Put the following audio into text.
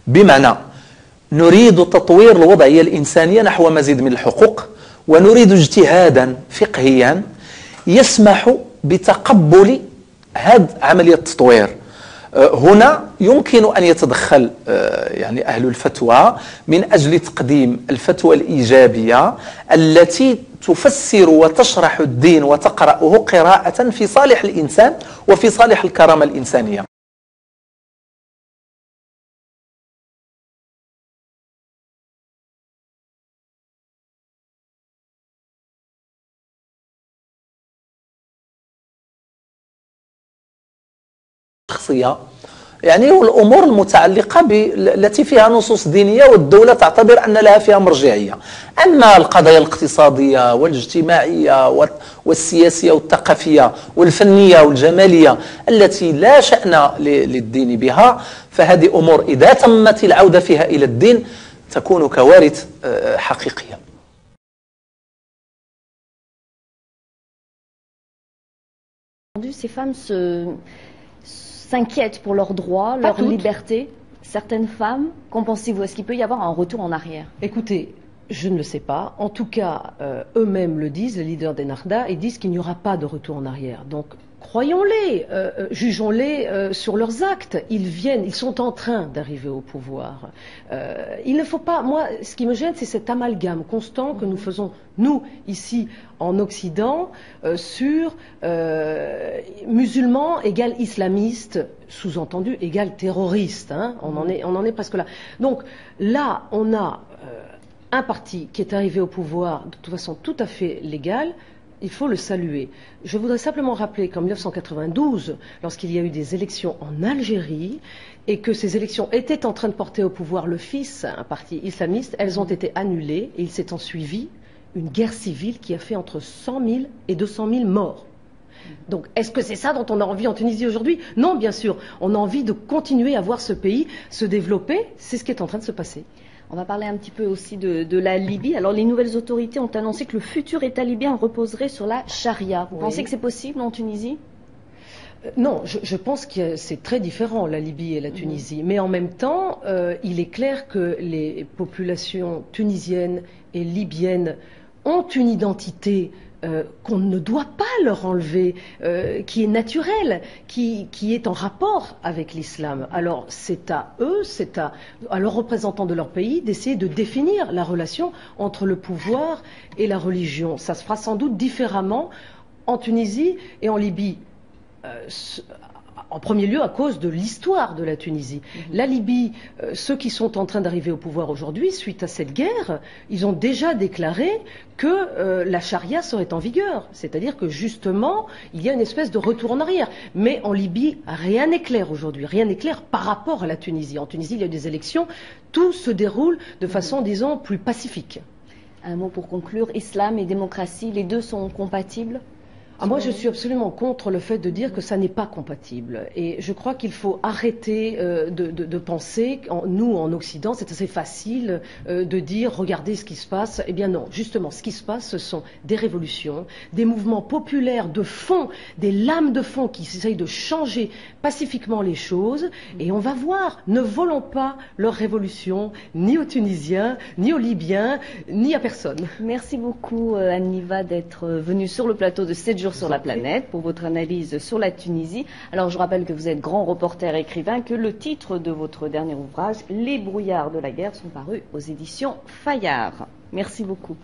بمعنى نريد تطوير الوضعية الإنسانية نحو مزيد من الحقوق، ونريد اجتهادا فقهيا يسمح بتقبل هذه عملية التطوير. هنا يمكن أن يتدخل يعني أهل الفتوى من أجل تقديم الفتوى الإيجابية التي تفسر وتشرح الدين وتقرأه قراءة في صالح الإنسان وفي صالح الكرامة الإنسانية. يعني والأمور المتعلقة التي فيها نصوص دينية والدولة تعتبر أن لها فيها مرجعية. أما القضايا الاقتصادية والاجتماعية والسياسية والثقافية والفنية والجمالية التي لا شأن للدين بها، فهذه أمور إذا تمت العودة فيها إلى الدين تكون كوارث حقيقية. Ces femmes s'inquiètent pour leurs droits, leur liberté. Certaines femmes, qu'en pensez-vous? Est-ce qu'il peut y avoir un retour en arrière? Écoutez, je ne le sais pas. En tout cas, eux-mêmes le disent, les leaders d'Ennahda, ils disent qu'il n'y aura pas de retour en arrière. Donc, croyons-les, jugeons-les sur leurs actes. Ils sont en train d'arriver au pouvoir. Il ne faut pas, moi, ce qui me gêne, c'est cet amalgame constant que nous faisons, nous, ici, en Occident, sur musulmans égale islamistes, sous-entendu égale terroristes. Hein, on en est presque là. Donc, là, on a un parti qui est arrivé au pouvoir de toute façon tout à fait légale. Il faut le saluer. Je voudrais simplement rappeler qu'en 1992, lorsqu'il y a eu des élections en Algérie et que ces élections étaient en train de porter au pouvoir le fils, un parti islamiste, elles ont été annulées et il s'est ensuivi une guerre civile qui a fait entre 100 000 et 200 000 morts. Donc, est-ce que c'est ça dont on a envie en Tunisie aujourd'hui? Non, bien sûr. On a envie de continuer à voir ce pays se développer. C'est ce qui est en train de se passer. On va parler un petit peu aussi de la Libye. Alors, les nouvelles autorités ont annoncé que le futur État libyen reposerait sur la charia. Vous pensez que c'est possible en Tunisie? Non, je pense que c'est très différent, la Libye et la Tunisie. Mais en même temps, il est clair que les populations tunisiennes et libyennes ont une identité qu'on ne doit pas leur enlever, qui est naturelle, qui est en rapport avec l'islam. Alors c'est à eux, c'est à leurs représentants de leur pays d'essayer de définir la relation entre le pouvoir et la religion. Ça se fera sans doute différemment en Tunisie et en Libye. En premier lieu à cause de l'histoire de la Tunisie. La Libye, ceux qui sont en train d'arriver au pouvoir aujourd'hui, suite à cette guerre, ils ont déjà déclaré que la charia serait en vigueur. C'est-à-dire que justement, il y a une espèce de retour en arrière. Mais en Libye, rien n'est clair aujourd'hui, rien n'est clair par rapport à la Tunisie. En Tunisie, il y a eu des élections, tout se déroule de façon, disons, plus pacifique. Un mot pour conclure, islam et démocratie, les deux sont compatibles? Moi, je suis absolument contre le fait de dire que ça n'est pas compatible. Et je crois qu'il faut arrêter de penser, nous en Occident, c'est assez facile de dire, regardez ce qui se passe. Eh bien non, justement, ce qui se passe, ce sont des révolutions, des mouvements populaires de fond, des lames de fond qui essayent de changer pacifiquement les choses. Et on va voir, ne volons pas leur révolution, ni aux Tunisiens, ni aux Libyens, ni à personne. Merci beaucoup, Anne-Niva, d'être venue sur le plateau de 7 jours sur la planète pour votre analyse sur la Tunisie. Alors je rappelle que vous êtes grand reporter écrivain, que le titre de votre dernier ouvrage, Les brouillards de la guerre, sont parus aux éditions Fayard. Merci beaucoup.